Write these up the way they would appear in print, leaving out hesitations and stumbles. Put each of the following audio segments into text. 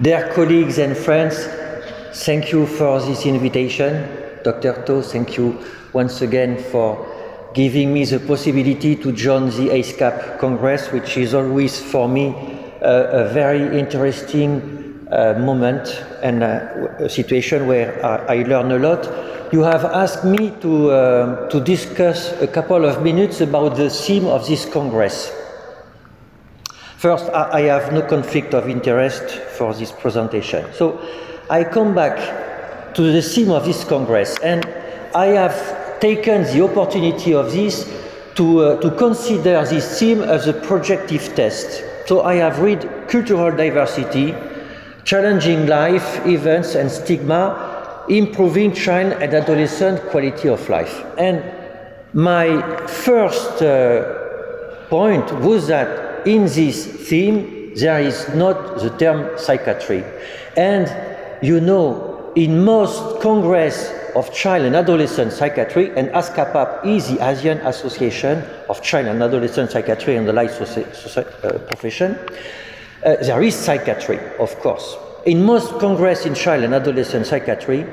Dear colleagues and friends, thank you for this invitation. Dr. To, thank you once again for giving me the possibility to join the ASCAP Congress, which is always for me a very interesting moment and a situation where I learn a lot. You have asked me to discuss a couple of minutes about the theme of this Congress. First, I have no conflict of interest for this presentation. So I come back to the theme of this Congress, and I have taken the opportunity of this to consider this theme as a projective test. So I have read Cultural Diversity, Challenging Life, Events and Stigma, Improving Child and Adolescent Quality of Life. And my first point was that in this theme, there is not the term psychiatry. And you know, in most Congress of Child and Adolescent Psychiatry, and ASCAPAP is the Asian Association of Child and Adolescent Psychiatry and the Life Profession, there is psychiatry, of course. In most Congress in Child and Adolescent Psychiatry,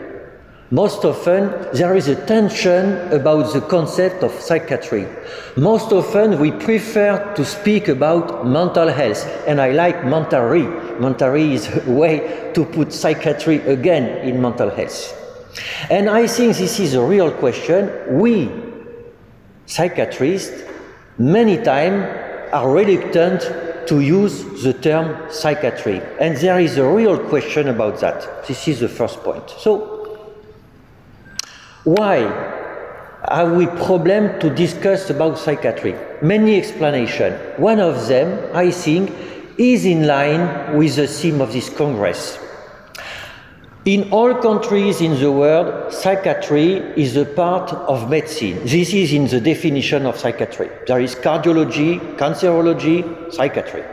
most often there is a tension about the concept of psychiatry. Most often we prefer to speak about mental health, and I like mentary. Mentary is a way to put psychiatry again in mental health. And I think this is a real question. We, psychiatrists, many times are reluctant to use the term psychiatry. And there is a real question about that. This is the first point. So, why have we problem to discuss about psychiatry? Many explanations. One of them, I think, is in line with the theme of this Congress. In all countries in the world, psychiatry is a part of medicine. This is in the definition of psychiatry. There is cardiology, cancerology, psychiatry.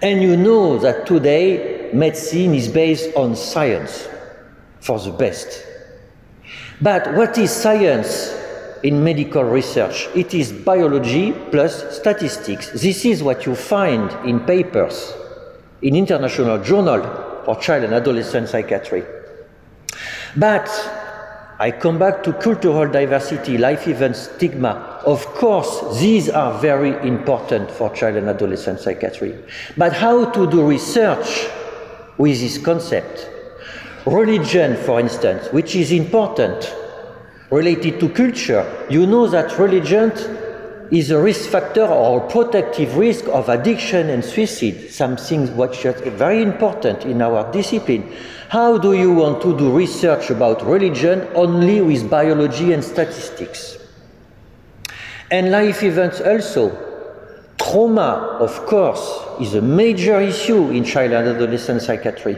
And you know that today medicine is based on science for the best. But what is science in medical research? It is biology plus statistics. This is what you find in papers, in international journal for child and adolescent psychiatry. But I come back to cultural diversity, life events, stigma. Of course, these are very important for child and adolescent psychiatry. But how to do research with this concept? Religion, for instance, which is important, related to culture. You know that religion is a risk factor or protective risk of addiction and suicide, something which is very important in our discipline. How do you want to do research about religion only with biology and statistics? And life events also. Trauma, of course, is a major issue in child and adolescent psychiatry.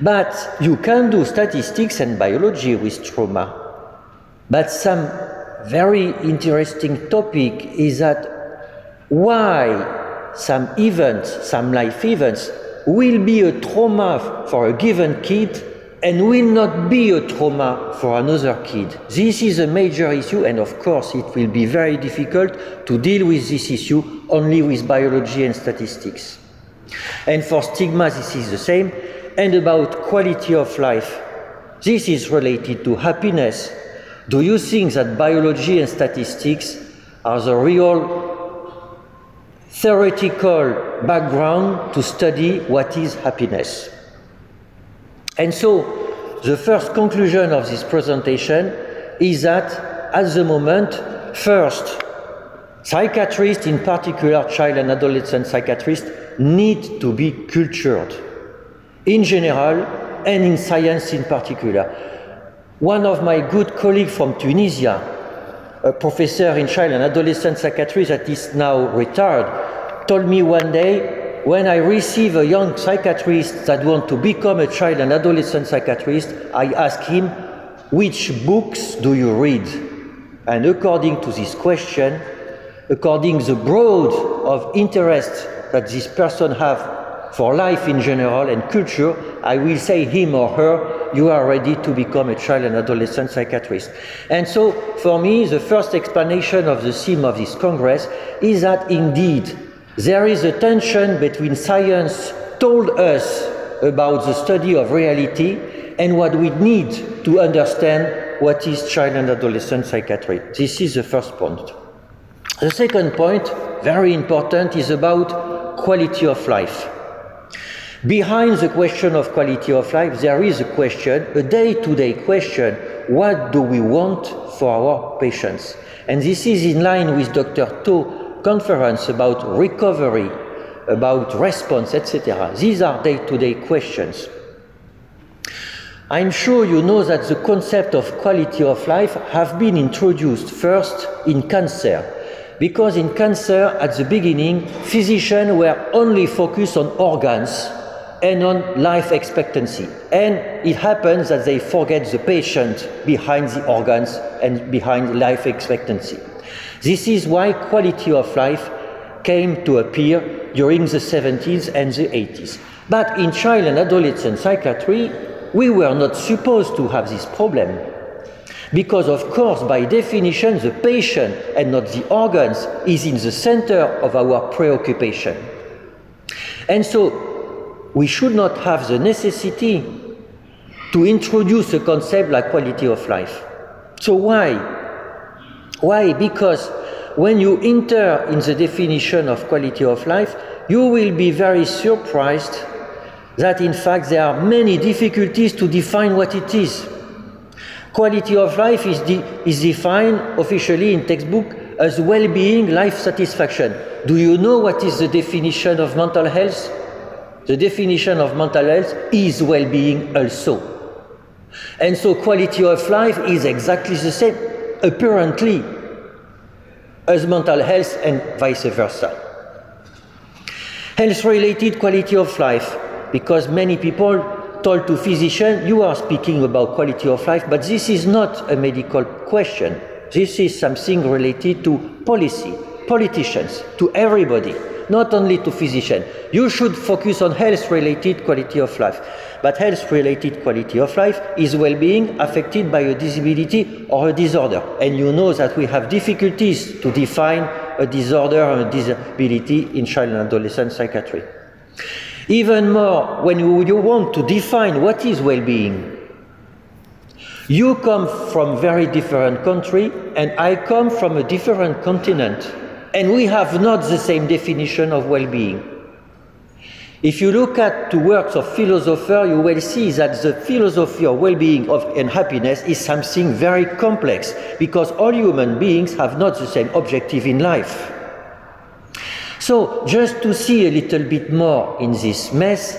But you can do statistics and biology with trauma. But some very interesting topic is that why some events, some life events, will be a trauma for a given kid and will not be a trauma for another kid. This is a major issue, and of course it will be very difficult to deal with this issue only with biology and statistics. And for stigma, this is the same. And about quality of life, this is related to happiness. Do you think that biology and statistics are the real theoretical background to study what is happiness? And so, the first conclusion of this presentation is that, at the moment, first, psychiatrists, in particular child and adolescent psychiatrists, need to be cultured, in general and in science in particular. One of my good colleagues from Tunisia, a professor in child and adolescent psychiatry that is now retired, told me one day, when I receive a young psychiatrist that wants to become a child and adolescent psychiatrist, I ask him, which books do you read? And according to this question, according to the broad of interest that this person has for life in general and culture, I will say him or her, you are ready to become a child and adolescent psychiatrist. And so, for me, the first explanation of the theme of this Congress is that indeed, there is a tension between science told us about the study of reality and what we need to understand what is child and adolescent psychiatry. This is the first point. The second point, very important, is about quality of life. Behind the question of quality of life, there is a question, a day-to-day question, what do we want for our patients? And this is in line with Dr. To's conference about recovery, about response, etc. These are day-to-day questions. I'm sure you know that the concept of quality of life have been introduced first in cancer, because in cancer, at the beginning, physicians were only focused on organs and on life expectancy. And it happens that they forget the patient behind the organs and behind life expectancy. This is why quality of life came to appear during the 70s and the 80s. But in child and adolescent psychiatry, we were not supposed to have this problem. Because of course, by definition, the patient and not the organs is in the center of our preoccupation. And so, we should not have the necessity to introduce a concept like quality of life. So why? Why? Because when you enter in the definition of quality of life, you will be very surprised that in fact there are many difficulties to define what it is. Quality of life is defined officially in textbook as well-being, life satisfaction. Do you know what is the definition of mental health? The definition of mental health is well-being also. And so quality of life is exactly the same, apparently, as mental health and vice versa. Health-related quality of life, because many people told to physicians, you are speaking about quality of life, but this is not a medical question. This is something related to policy, politicians, to everybody. Not only to physicians. You should focus on health-related quality of life. But health-related quality of life is well-being affected by a disability or a disorder. And you know that we have difficulties to define a disorder or a disability in child and adolescent psychiatry. Even more, when you want to define what is well-being, you come from very different country, and I come from a different continent. And we have not the same definition of well-being. If you look at the works of philosophers, you will see that the philosophy of well-being and happiness is something very complex, because all human beings have not the same objective in life. So, just to see a little bit more in this mess,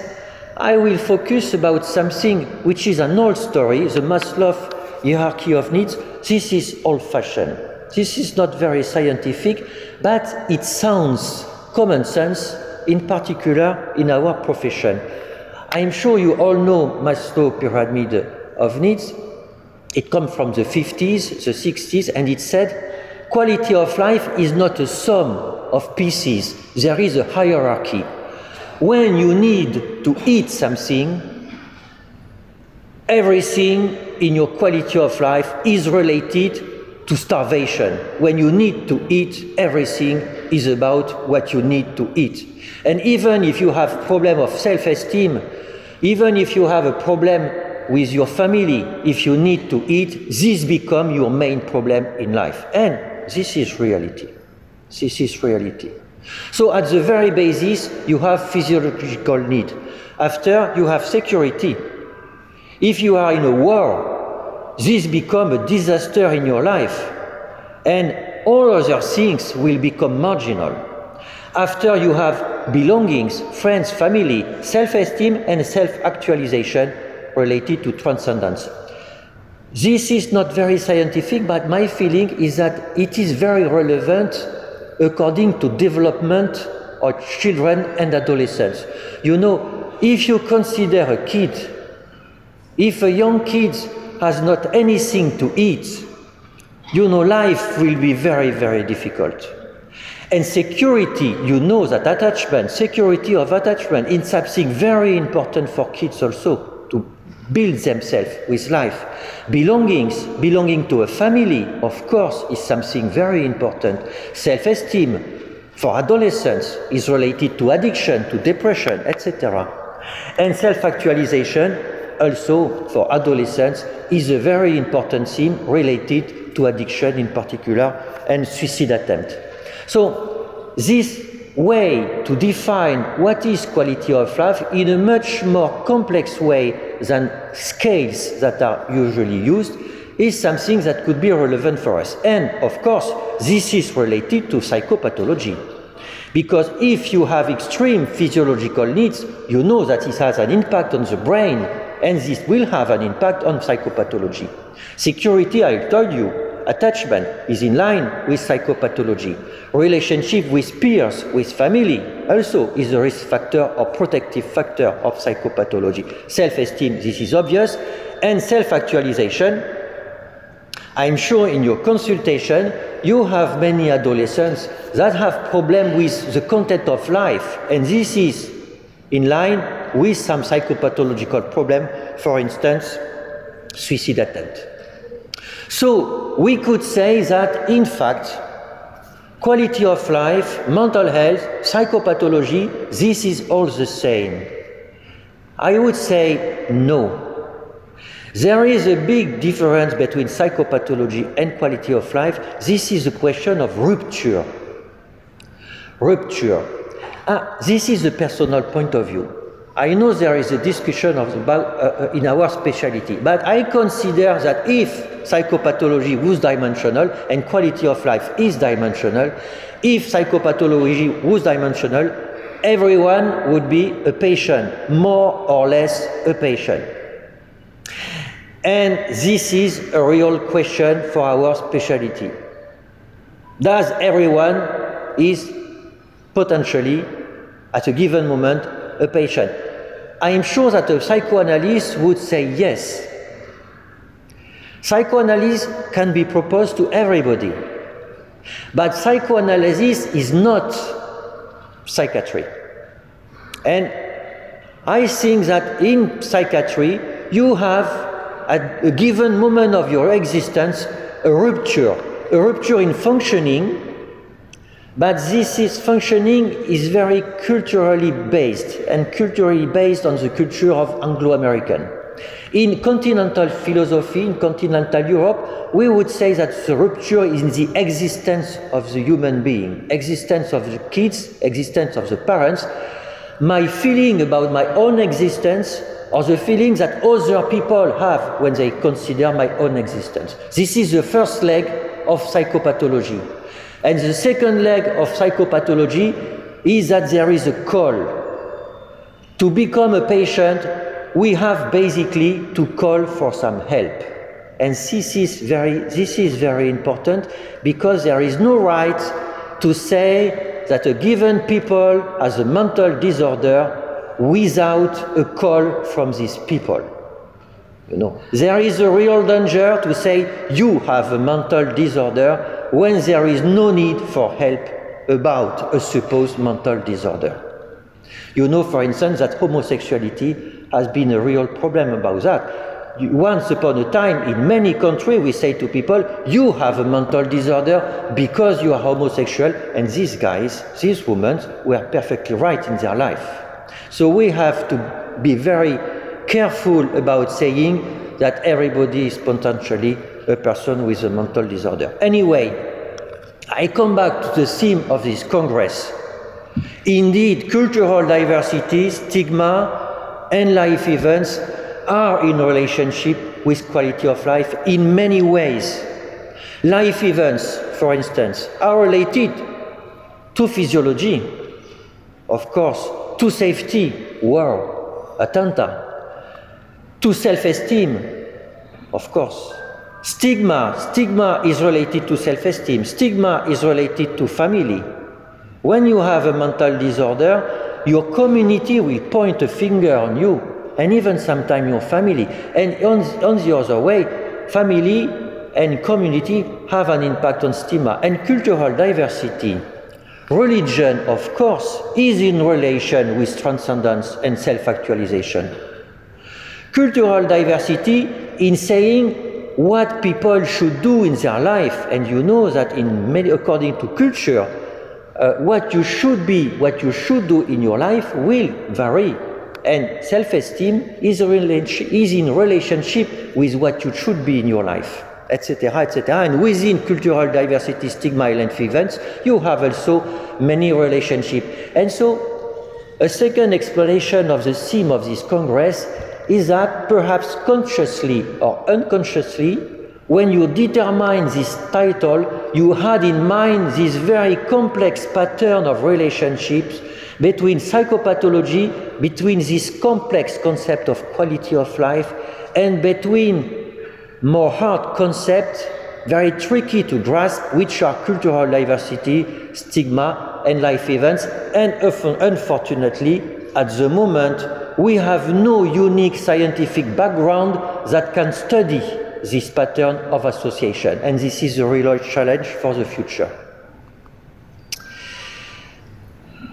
I will focus about something which is an old story, the Maslow hierarchy of needs. This is old-fashioned. This is not very scientific, but it sounds common sense, in particular in our profession. I'm sure you all know Maslow pyramid of needs. It comes from the 50s, the 60s, and it said, quality of life is not a sum of pieces. There is a hierarchy. When you need to eat something, everything in your quality of life is related to starvation. When you need to eat, everything is about what you need to eat. And even if you have problem of self-esteem, even if you have a problem with your family, if you need to eat, this becomes your main problem in life. And this is reality. This is reality. So at the very basis, you have physiological need. After, you have security. If you are in a war, this becomes a disaster in your life, and all other things will become marginal. After, you have belongings, friends, family, self-esteem and self-actualization related to transcendence. This is not very scientific, but my feeling is that it is very relevant according to development of children and adolescents. You know, if you consider a kid, if a young kid has not anything to eat, you know, life will be very, very difficult. And security, you know that attachment, security of attachment is something very important for kids also, to build themselves with life. Belongings, belonging to a family, of course, is something very important. Self-esteem, for adolescents is related to addiction, to depression, etc. And self-actualization, also for adolescents, is a very important theme related to addiction in particular and suicide attempt. So this way to define what is quality of life in a much more complex way than scales that are usually used is something that could be relevant for us. And of course, this is related to psychopathology. Because if you have extreme physiological needs, you know that this has an impact on the brain, and this will have an impact on psychopathology. Security, I told you, attachment is in line with psychopathology. Relationship with peers, with family, also is a risk factor or protective factor of psychopathology. Self-esteem, this is obvious, and self-actualization. I'm sure in your consultation you have many adolescents that have problems with the content of life, and this is in line with some psychopathological problem, for instance, suicide attempt. So we could say that, in fact, quality of life, mental health, psychopathology, this is all the same. I would say no. There is a big difference between psychopathology and quality of life. This is a question of rupture. Rupture. This is a personal point of view. I know there is a discussion about in our specialty, but I consider that if psychopathology was dimensional and quality of life is dimensional, if psychopathology was dimensional, everyone would be a patient, more or less a patient. And this is a real question for our specialty. Does everyone is potentially, at a given moment, a patient? I am sure that a psychoanalyst would say yes. Psychoanalysis can be proposed to everybody. But psychoanalysis is not psychiatry. And I think that in psychiatry, you have at a given moment of your existence a rupture in functioning, but this functioning is very culturally based, and culturally based on the culture of Anglo-American. In continental philosophy, in continental Europe, we would say that the rupture is in the existence of the human being, existence of the kids, existence of the parents, my feeling about my own existence, or the feeling that other people have when they consider my own existence. This is the first leg of psychopathology. And the second leg of psychopathology is that there is a call. To become a patient, we have basically to call for some help. And this is very important, because there is no right to say that a given people has a mental disorder without a call from these people. You know, there is a real danger to say you have a mental disorder when there is no need for help about a supposed mental disorder. You know, for instance, that homosexuality has been a real problem about that. Once upon a time, in many countries, we say to people, you have a mental disorder because you are homosexual, and these guys, these women, were perfectly right in their life. So we have to be very careful about saying that everybody is potentially a person with a mental disorder. Anyway, I come back to the theme of this Congress. Indeed, cultural diversity, stigma, and life events are in relationship with quality of life in many ways. Life events, for instance, are related to physiology, of course, to safety, war, attentat, to self-esteem, of course. Stigma is related to self-esteem. Stigma is related to family. When you have a mental disorder, your community will point a finger on you, and even sometimes your family. And on the other way, family and community have an impact on stigma. And cultural diversity, religion, of course, is in relation with transcendence and self-actualization. Cultural diversity in saying what people should do in their life, and you know that according to culture, what you should be, what you should do in your life will vary. And self-esteem is in relationship with what you should be in your life, etc., etc. And within cultural diversity, stigma, and life events, you have also many relationships. And so, a second explanation of the theme of this Congress is that perhaps consciously or unconsciously, when you determine this title, you had in mind this very complex pattern of relationships between psychopathology, between this complex concept of quality of life, and between more hard concepts, very tricky to grasp, which are cultural diversity, stigma, and life events. And unfortunately, at the moment, we have no unique scientific background that can study this pattern of association. And this is a real challenge for the future.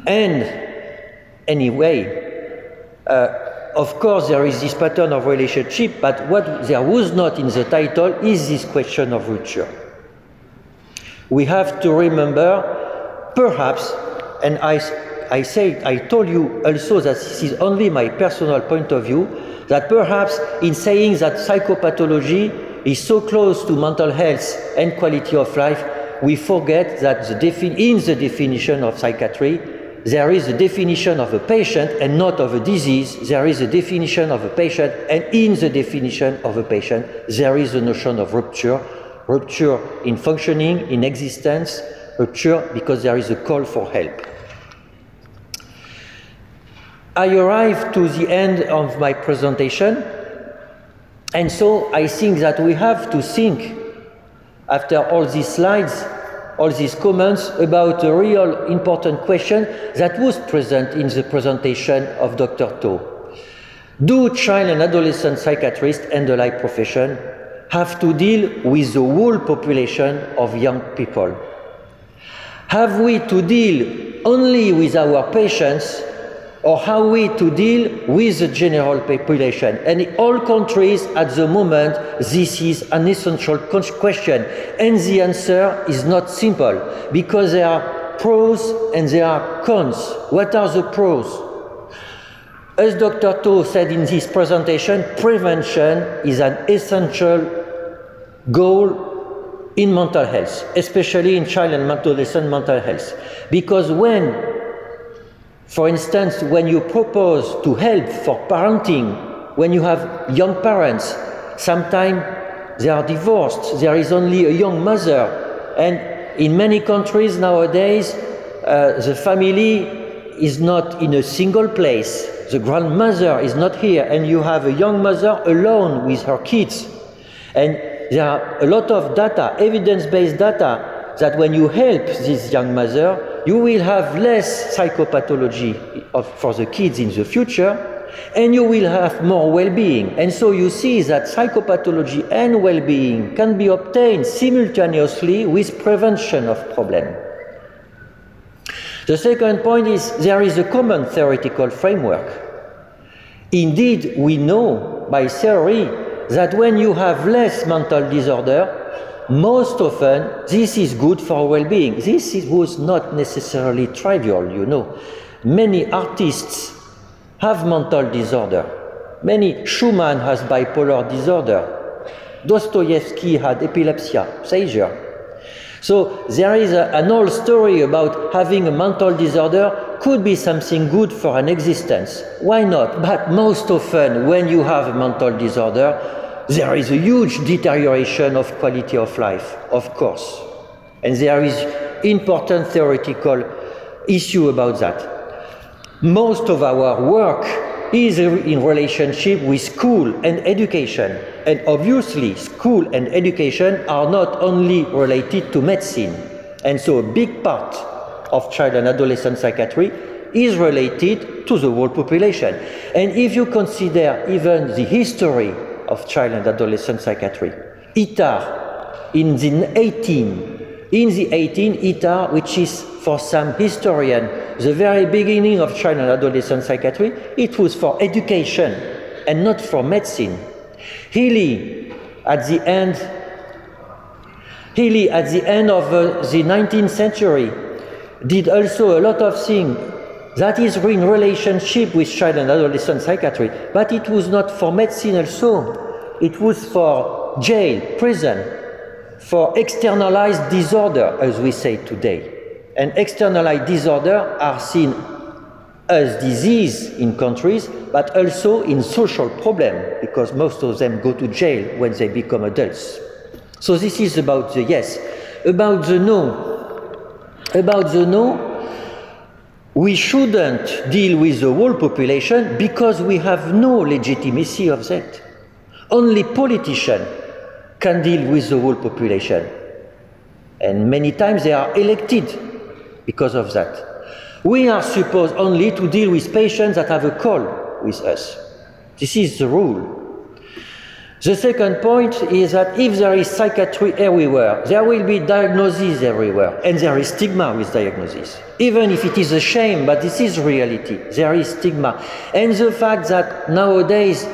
And anyway, of course, there is this pattern of relationship, but what there was not in the title is this question of rupture. We have to remember, perhaps, and I told you also that this is only my personal point of view, that perhaps in saying that psychopathology is so close to mental health and quality of life, we forget that in the definition of psychiatry, there is a definition of a patient and not of a disease. There is a definition of a patient, and in the definition of a patient, there is a notion of rupture. Rupture in functioning, in existence, rupture because there is a call for help. I arrived to the end of my presentation, and so I think that we have to think, after all these slides, all these comments, about a real important question that was present in the presentation of Dr. To. Do child and adolescent psychiatrists and the like profession have to deal with the whole population of young people? Have we to deal only with our patients, or how we to deal with the general population? And in all countries at the moment, this is an essential question. And the answer is not simple, because there are pros and there are cons. What are the pros? As Dr. To said in this presentation, prevention is an essential goal in mental health, especially in child and adolescent mental health. Because for instance, when you propose to help for parenting, when you have young parents, sometimes they are divorced, there is only a young mother, and in many countries nowadays, the family is not in a single place, the grandmother is not here, and you have a young mother alone with her kids. And there are a lot of data, evidence-based data, that when you help this young mother, you will have less psychopathology for the kids in the future, and you will have more well-being. And so you see that psychopathology and well-being can be obtained simultaneously with prevention of problems. The second point is there is a common theoretical framework. Indeed, we know by theory that when you have less mental disorder, most often, this is good for well-being. This was not necessarily trivial, you know. Many artists have mental disorder. Schumann has bipolar disorder. Dostoevsky had epilepsy, seizure. So there is an old story about having a mental disorder could be something good for an existence. Why not? But most often, when you have a mental disorder, there is a huge deterioration of quality of life, of course. And there is important theoretical issue about that. Most of our work is in relationship with school and education. And obviously, school and education are not only related to medicine. And so a big part of child and adolescent psychiatry is related to the whole population. And if you consider even the history of child and adolescent psychiatry, ITAR in the 18, ITAR, which is for some historian, the very beginning of child and adolescent psychiatry, it was for education and not for medicine. Healy at the end of the 19th century, did also a lot of things that is in relationship with child and adolescent psychiatry, but it was not for medicine also. It was for jail, prison, for externalized disorder, as we say today. And externalized disorder are seen as disease in countries, but also in social problem, because most of them go to jail when they become adults. So this is about the yes. About the no. About the no, we shouldn't deal with the whole population because we have no legitimacy of that. Only politicians can deal with the whole population. And many times they are elected because of that. We are supposed only to deal with patients that have a call with us. This is the rule. The second point is that if there is psychiatry everywhere, there will be diagnoses everywhere, and there is stigma with diagnosis. Even if it is a shame, but this is reality, there is stigma. And the fact that nowadays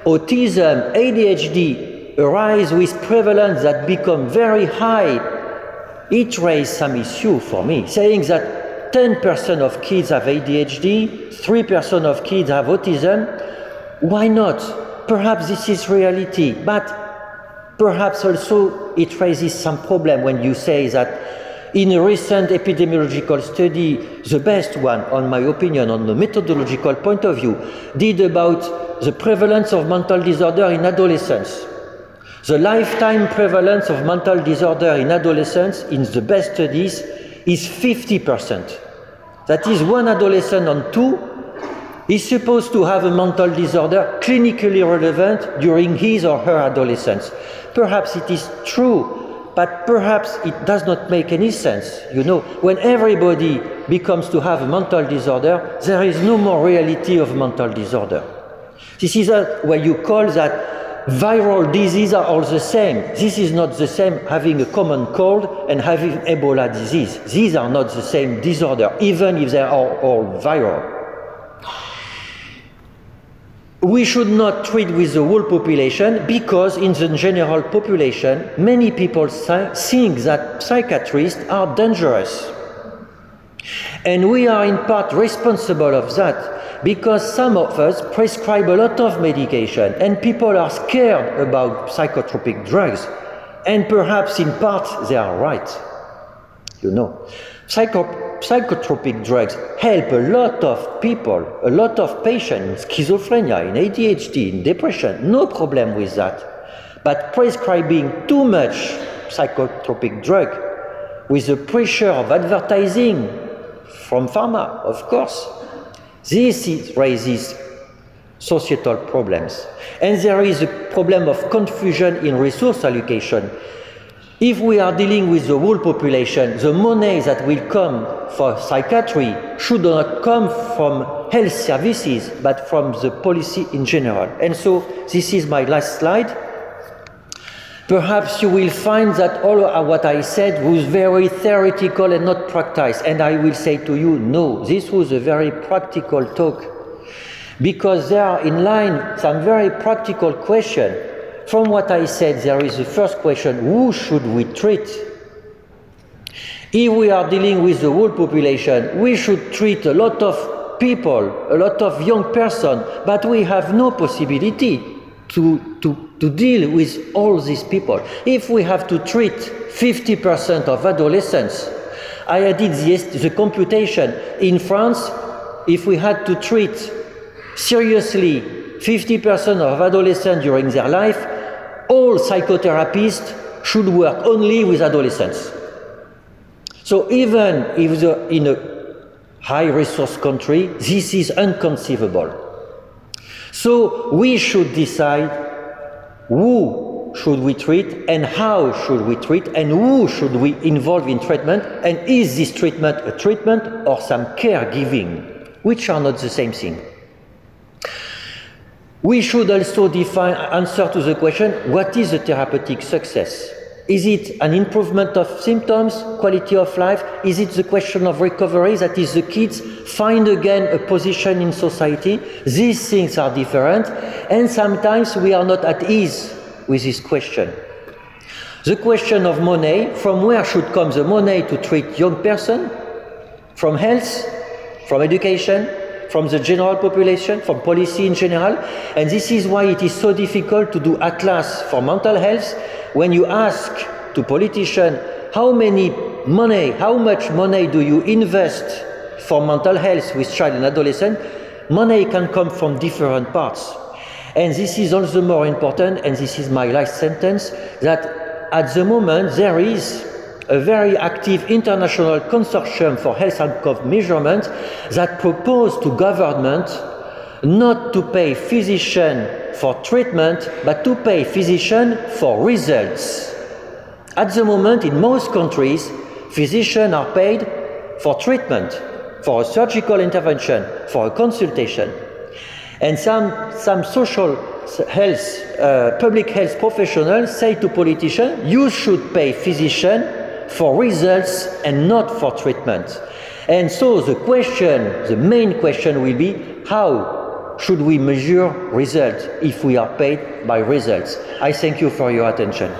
autism, ADHD arise with prevalence that become very high, it raised some issue for me, saying that 10% of kids have ADHD, 3% of kids have autism. Why not? Perhaps this is reality, but perhaps also it raises some problem when you say that in a recent epidemiological study, the best one, on my opinion, on the methodological point of view, did about the prevalence of mental disorder in adolescents. The lifetime prevalence of mental disorder in adolescents in the best studies is 50%. That is, one adolescent on two is supposed to have a mental disorder clinically relevant during his or her adolescence. Perhaps it is true, but perhaps it does not make any sense. You know, when everybody becomes to have a mental disorder, there is no more reality of mental disorder. This is what you call that viral diseases are all the same. This is not the same having a common cold and having Ebola disease. These are not the same disorder, even if they are all viral. We should not treat with the whole population because in the general population, many people think that psychiatrists are dangerous. And we are in part responsible of that because some of us prescribe a lot of medication and people are scared about psychotropic drugs. And perhaps in part they are right. You know, psychotropic drugs help a lot of people, a lot of patients in schizophrenia, in ADHD, in depression, no problem with that. But prescribing too much psychotropic drug with the pressure of advertising from pharma, of course, this raises societal problems. And there is a problem of confusion in resource allocation. If we are dealing with the whole population, the money that will come for psychiatry should not come from health services, but from the policy in general. And so this is my last slide. Perhaps you will find that all of what I said was very theoretical and not practiced. And I will say to you, no, this was a very practical talk. Because there are in line some very practical questions. From what I said, there is the first question, who should we treat? If we are dealing with the whole population, we should treat a lot of people, a lot of young persons, but we have no possibility to deal with all these people. If we have to treat 50% of adolescents, I did the computation. In France, if we had to treat seriously 50% of adolescents during their life, all psychotherapists should work only with adolescents. So even if in a high-resource country, this is inconceivable. So we should decide who should we treat and how should we treat and who should we involve in treatment, and is this treatment a treatment or some caregiving, which are not the same thing. We should also answer to the question, what is a therapeutic success? Is it an improvement of symptoms, quality of life? Is it the question of recovery, that is the kids find again a position in society? These things are different, and sometimes we are not at ease with this question. The question of money, from where should come the money to treat young person? from health, from education, from the general population, from policy in general. And this is why it is so difficult to do atlas for mental health. When you ask to politicians how much money do you invest for mental health with child and adolescent, money can come from different parts. And this is also more important, and this is my last sentence, that at the moment there is a very active international consortium for health outcome measurement that propose to government not to pay physician for treatment, but to pay physician for results. At the moment, in most countries, physicians are paid for treatment, for a surgical intervention, for a consultation. And some social health, public health professionals say to politicians, you should pay physicians for results and not for treatment. And so the main question will be, how should we measure results if we are paid by results? I thank you for your attention.